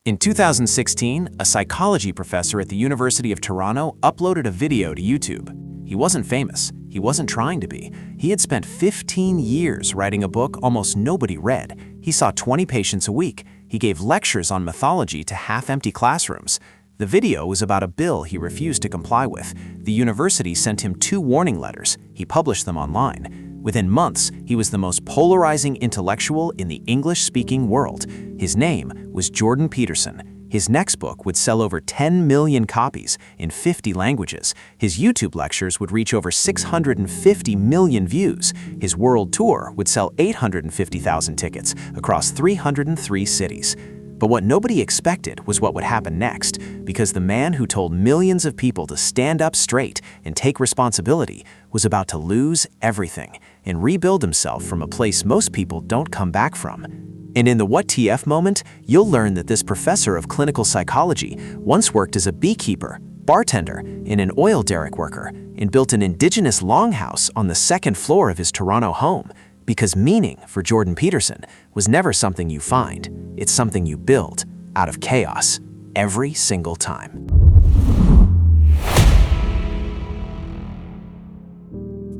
In 2016, a psychology professor at the University of Toronto uploaded a video to YouTube. He wasn't famous. He wasn't trying to be. He had spent 15 years writing a book almost nobody read. He saw 20 patients a week. He gave lectures on mythology to half-empty classrooms. The video was about a bill he refused to comply with. The university sent him 2 warning letters. He published them online. Within months, he was the most polarizing intellectual in the English-speaking world. His name was Jordan Peterson. His next book would sell over 10 million copies in 50 languages. His YouTube lectures would reach over 650 million views. His world tour would sell 850,000 tickets across 303 cities. But what nobody expected was what would happen next, because the man who told millions of people to stand up straight and take responsibility was about to lose everything and rebuild himself from a place most people don't come back from. And in the What TF moment, you'll learn that this professor of clinical psychology once worked as a beekeeper, bartender, and an oil derrick worker, and built an indigenous longhouse on the 2nd floor of his Toronto home. Because meaning, for Jordan Peterson, was never something you find. It's something you build out of chaos every single time.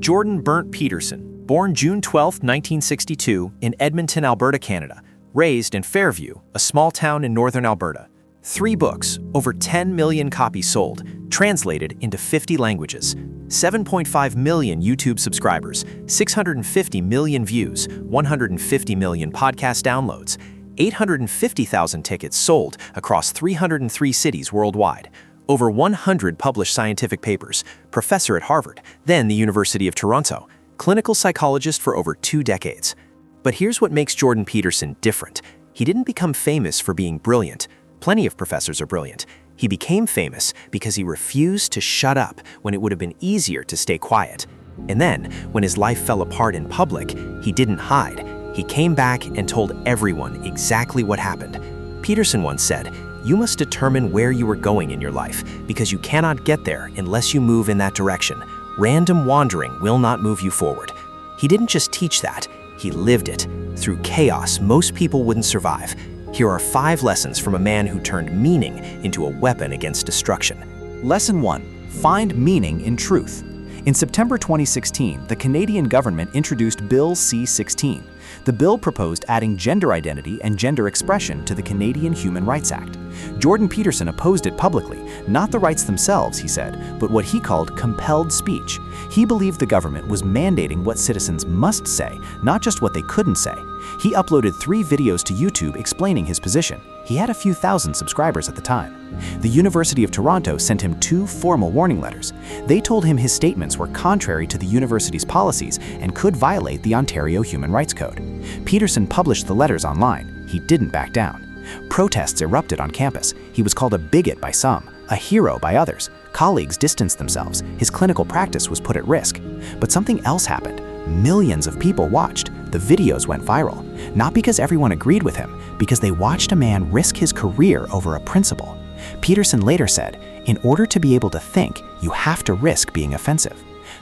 Jordan Burnt Peterson, born June 12, 1962, in Edmonton, Alberta, Canada, raised in Fairview, a small town in northern Alberta. 3 books, over 10 million copies sold, translated into 50 languages. 7.5 million YouTube subscribers, 650 million views, 150 million podcast downloads, 850,000 tickets sold across 303 cities worldwide, over 100 published scientific papers, professor at Harvard, then the University of Toronto, clinical psychologist for over 2 decades. But here's what makes Jordan Peterson different. He didn't become famous for being brilliant. Plenty of professors are brilliant. He became famous because he refused to shut up when it would have been easier to stay quiet. And then, when his life fell apart in public, he didn't hide. He came back and told everyone exactly what happened. Peterson once said, "You must determine where you are going in your life, because you cannot get there unless you move in that direction. Random wandering will not move you forward." He didn't just teach that, he lived it. Through chaos most people wouldn't survive. Here are 5 lessons from a man who turned meaning into a weapon against destruction. Lesson 1. Find meaning in truth. In September 2016, the Canadian government introduced Bill C-16. The bill proposed adding gender identity and gender expression to the Canadian Human Rights Act. Jordan Peterson opposed it publicly, not the rights themselves, he said, but what he called compelled speech. He believed the government was mandating what citizens must say, not just what they couldn't say. He uploaded 3 videos to YouTube explaining his position. He had a few thousand subscribers at the time. The University of Toronto sent him 2 formal warning letters. They told him his statements were contrary to the university's policies and could violate the Ontario Human Rights Code. Peterson published the letters online. He didn't back down. Protests erupted on campus. He was called a bigot by some, a hero by others. Colleagues distanced themselves. His clinical practice was put at risk. But something else happened. Millions of people watched. The videos went viral. Not because everyone agreed with him, because they watched a man risk his career over a principle. Peterson later said, "In order to be able to think, you have to risk being offensive."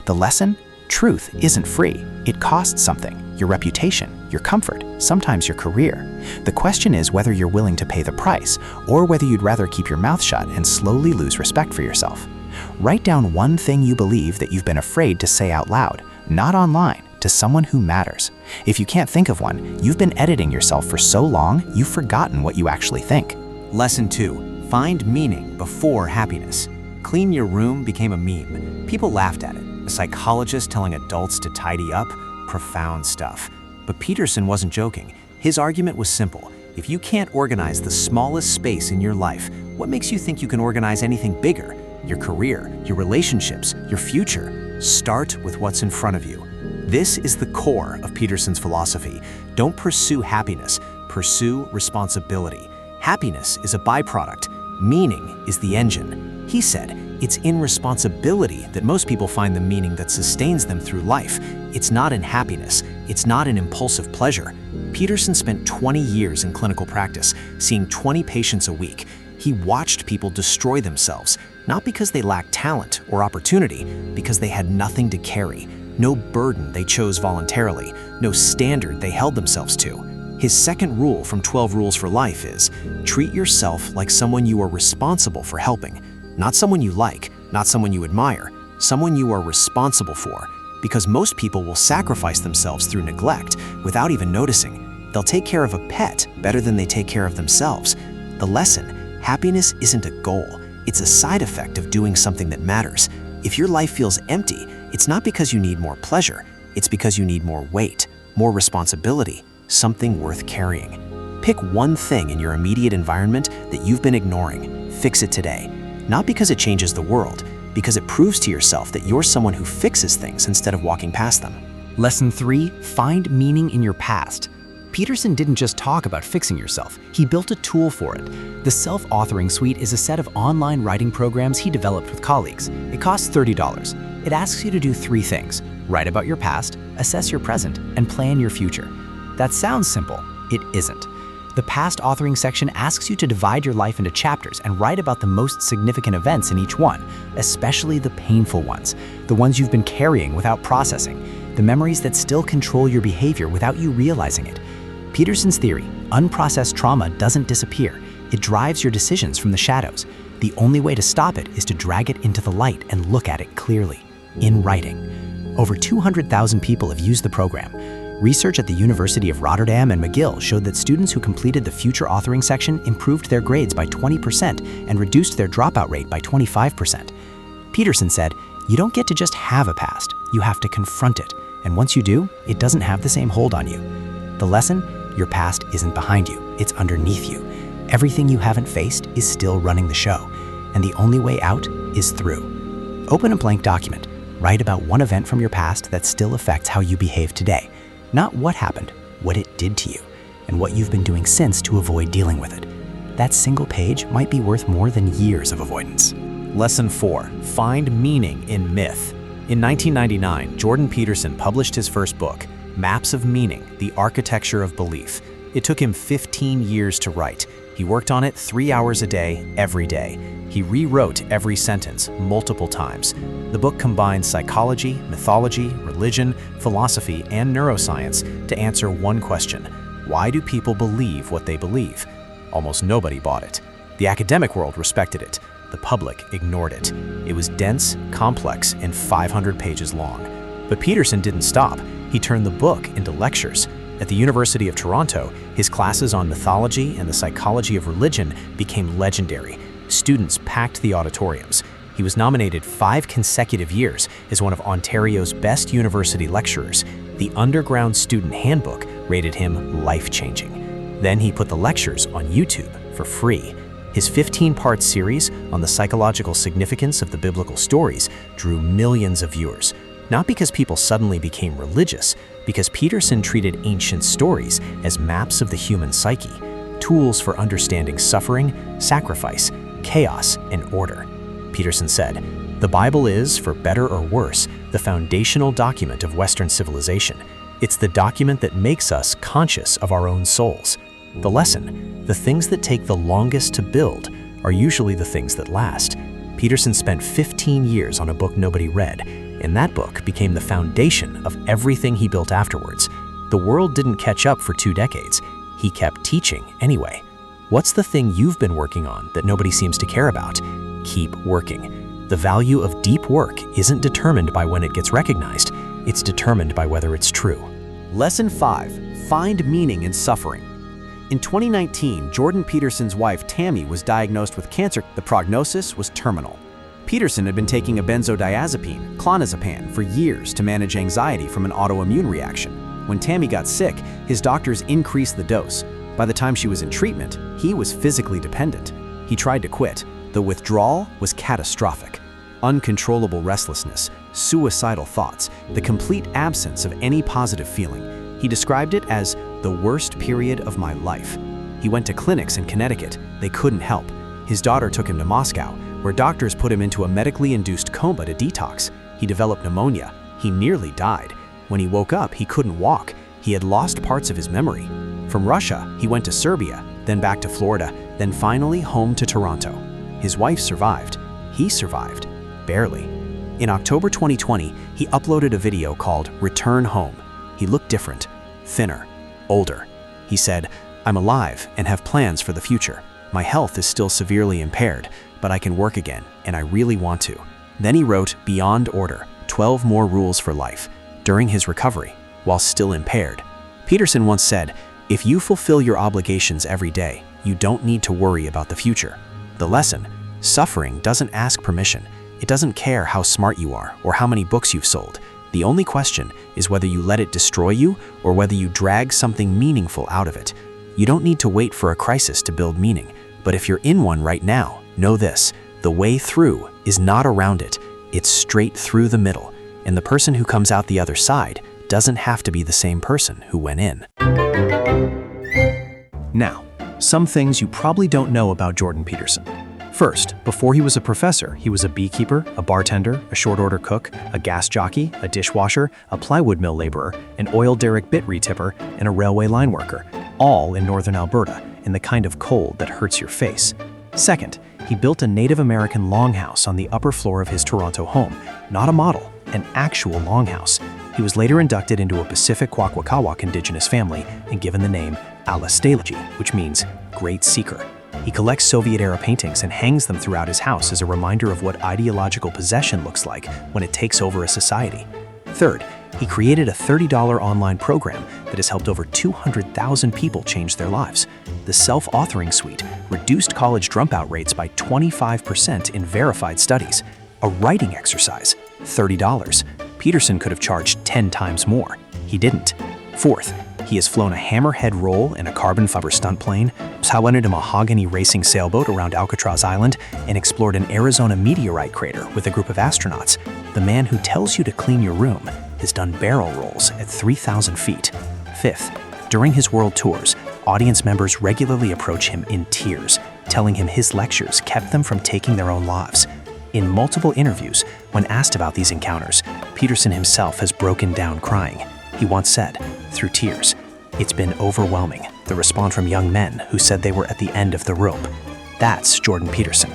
The lesson? Truth isn't free. It costs something. Your reputation, your comfort, sometimes your career. The question is whether you're willing to pay the price, or whether you'd rather keep your mouth shut and slowly lose respect for yourself. Write down one thing you believe that you've been afraid to say out loud, not online, to someone who matters. If you can't think of one, you've been editing yourself for so long, you've forgotten what you actually think. Lesson 2. Find meaning before happiness. Clean your room became a meme. People laughed at it. A psychologist telling adults to tidy up? Profound stuff. But Peterson wasn't joking. His argument was simple. If you can't organize the smallest space in your life, what makes you think you can organize anything bigger? Your career, your relationships, your future. Start with what's in front of you. This is the core of Peterson's philosophy. Don't pursue happiness, pursue responsibility. Happiness is a byproduct. Meaning is the engine. He said, it's in responsibility that most people find the meaning that sustains them through life. It's not in happiness. It's not in impulsive pleasure. Peterson spent 20 years in clinical practice, seeing 20 patients a week. He watched people destroy themselves, not because they lacked talent or opportunity, because they had nothing to carry. No burden they chose voluntarily, no standard they held themselves to. His second rule from 12 Rules for Life is, treat yourself like someone you are responsible for helping. Not someone you like, not someone you admire, someone you are responsible for. Because most people will sacrifice themselves through neglect without even noticing. They'll take care of a pet better than they take care of themselves. The lesson, happiness isn't a goal. It's a side effect of doing something that matters. If your life feels empty, it's not because you need more pleasure. It's because you need more weight, more responsibility, something worth carrying. Pick one thing in your immediate environment that you've been ignoring. Fix it today. Not because it changes the world, because it proves to yourself that you're someone who fixes things instead of walking past them. Lesson 3, find meaning in your past. Peterson didn't just talk about fixing yourself, he built a tool for it. The Self-Authoring Suite is a set of online writing programs he developed with colleagues. It costs $30. It asks you to do 3 things: write about your past, assess your present, and plan your future. That sounds simple. It isn't. The past authoring section asks you to divide your life into chapters and write about the most significant events in each one, especially the painful ones, the ones you've been carrying without processing, the memories that still control your behavior without you realizing it. Peterson's theory, unprocessed trauma doesn't disappear. It drives your decisions from the shadows. The only way to stop it is to drag it into the light and look at it clearly, in writing. Over 200,000 people have used the program. Research at the University of Rotterdam and McGill showed that students who completed the future authoring section improved their grades by 20% and reduced their dropout rate by 25%. Peterson said, "You don't get to just have a past, you have to confront it. And once you do, it doesn't have the same hold on you." The lesson? Your past isn't behind you, it's underneath you. Everything you haven't faced is still running the show, and the only way out is through. Open a blank document. Write about one event from your past that still affects how you behave today. Not what happened, what it did to you, and what you've been doing since to avoid dealing with it. That single page might be worth more than years of avoidance. Lesson 4, find meaning in myth. In 1999, Jordan Peterson published his first book, Maps of Meaning, The Architecture of Belief. It took him 15 years to write. He worked on it 3 hours a day, every day. He rewrote every sentence multiple times. The book combines psychology, mythology, religion, philosophy, and neuroscience to answer one question: why do people believe what they believe? Almost nobody bought it. The academic world respected it. The public ignored it. It was dense, complex, and 500 pages long. But Peterson didn't stop. He turned the book into lectures. At the University of Toronto, his classes on mythology and the psychology of religion became legendary. Students packed the auditoriums. He was nominated 5 consecutive years as one of Ontario's best university lecturers. The Underground Student Handbook rated him life-changing. Then he put the lectures on YouTube for free. His 15-part series on the psychological significance of the biblical stories drew millions of viewers. Not because people suddenly became religious, because Peterson treated ancient stories as maps of the human psyche, tools for understanding suffering, sacrifice, chaos, and order. Peterson said, "The Bible is, for better or worse, the foundational document of Western civilization. It's the document that makes us conscious of our own souls." The lesson: the things that take the longest to build are usually the things that last. Peterson spent 15 years on a book nobody read, and that book became the foundation of everything he built afterwards. The world didn't catch up for 2 decades. He kept teaching anyway. What's the thing you've been working on that nobody seems to care about? Keep working. The value of deep work isn't determined by when it gets recognized. It's determined by whether it's true. Lesson 5, find meaning in suffering. In 2019, Jordan Peterson's wife Tammy was diagnosed with cancer. The prognosis was terminal. Peterson had been taking a benzodiazepine, clonazepam, for years to manage anxiety from an autoimmune reaction. When Tammy got sick, his doctors increased the dose. By the time she was in treatment, he was physically dependent. He tried to quit. The withdrawal was catastrophic. Uncontrollable restlessness, suicidal thoughts, the complete absence of any positive feeling. He described it as the worst period of my life. He went to clinics in Connecticut. They couldn't help. His daughter took him to Moscow, where doctors put him into a medically induced coma to detox. He developed pneumonia. He nearly died. When he woke up, he couldn't walk. He had lost parts of his memory. From Russia, he went to Serbia, then back to Florida, then finally home to Toronto. His wife survived. He survived. Barely. In October 2020, he uploaded a video called "Return Home." He looked different, thinner, older. He said, "I'm alive and have plans for the future. My health is still severely impaired, but I can work again, and I really want to." Then he wrote Beyond Order, 12 More Rules for Life, during his recovery, while still impaired. Peterson once said, "If you fulfill your obligations every day, you don't need to worry about the future." The lesson: suffering doesn't ask permission. It doesn't care how smart you are or how many books you've sold. The only question is whether you let it destroy you or whether you drag something meaningful out of it. You don't need to wait for a crisis to build meaning, but if you're in one right now, know this: the way through is not around it, it's straight through the middle, and the person who comes out the other side doesn't have to be the same person who went in. Now, some things you probably don't know about Jordan Peterson. First, before he was a professor, he was a beekeeper, a bartender, a short-order cook, a gas jockey, a dishwasher, a plywood mill laborer, an oil derrick bit retipper, and a railway line worker, all in northern Alberta, in the kind of cold that hurts your face. Second, he built a Native American longhouse on the upper floor of his Toronto home, not a model, an actual longhouse. He was later inducted into a Pacific Kwakwaka'wakw indigenous family and given the name Alastailji, which means Great Seeker. He collects Soviet-era paintings and hangs them throughout his house as a reminder of what ideological possession looks like when it takes over a society. Third, he created a $30 online program that has helped over 200,000 people change their lives. The self-authoring suite reduced college dropout rates by 25% in verified studies. A writing exercise, $30. Peterson could have charged 10 times more. He didn't. Fourth, he has flown a hammerhead roll in a carbon fiber stunt plane, piloted a mahogany racing sailboat around Alcatraz Island, and explored an Arizona meteorite crater with a group of astronauts. The man who tells you to clean your room has done barrel rolls at 3,000 feet. Fifth, during his world tours, audience members regularly approach him in tears, telling him his lectures kept them from taking their own lives. In multiple interviews, when asked about these encounters, Peterson himself has broken down crying. He once said, through tears, "It's been overwhelming," the response from young men who said they were at the end of the rope. That's Jordan Peterson.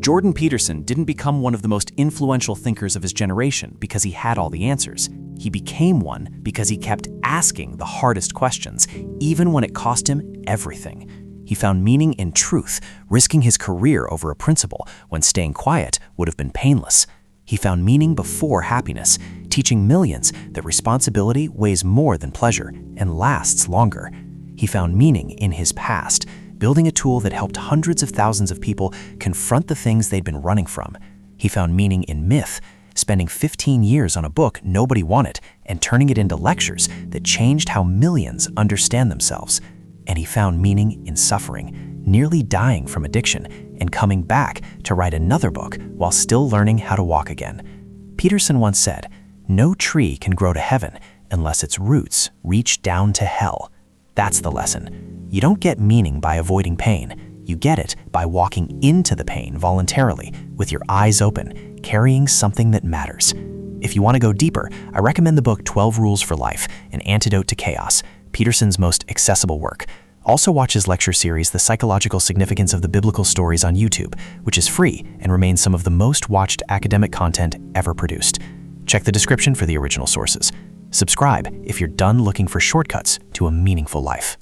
Jordan Peterson didn't become one of the most influential thinkers of his generation because he had all the answers. He became one because he kept asking the hardest questions, even when it cost him everything. He found meaning in truth, risking his career over a principle when staying quiet would have been painless. He found meaning before happiness, teaching millions that responsibility weighs more than pleasure and lasts longer. He found meaning in his past, building a tool that helped hundreds of thousands of people confront the things they'd been running from. He found meaning in myth, spending 15 years on a book nobody wanted and turning it into lectures that changed how millions understand themselves. And he found meaning in suffering, nearly dying from addiction and coming back to write another book while still learning how to walk again. Peterson once said, "No tree can grow to heaven unless its roots reach down to hell." That's the lesson. You don't get meaning by avoiding pain. You get it by walking into the pain voluntarily, with your eyes open, carrying something that matters. If you want to go deeper, I recommend the book 12 Rules for Life, An Antidote to Chaos, Peterson's most accessible work. Also watch his lecture series, The Psychological Significance of the Biblical Stories on YouTube, which is free and remains some of the most watched academic content ever produced. Check the description for the original sources. Subscribe if you're done looking for shortcuts to a meaningful life.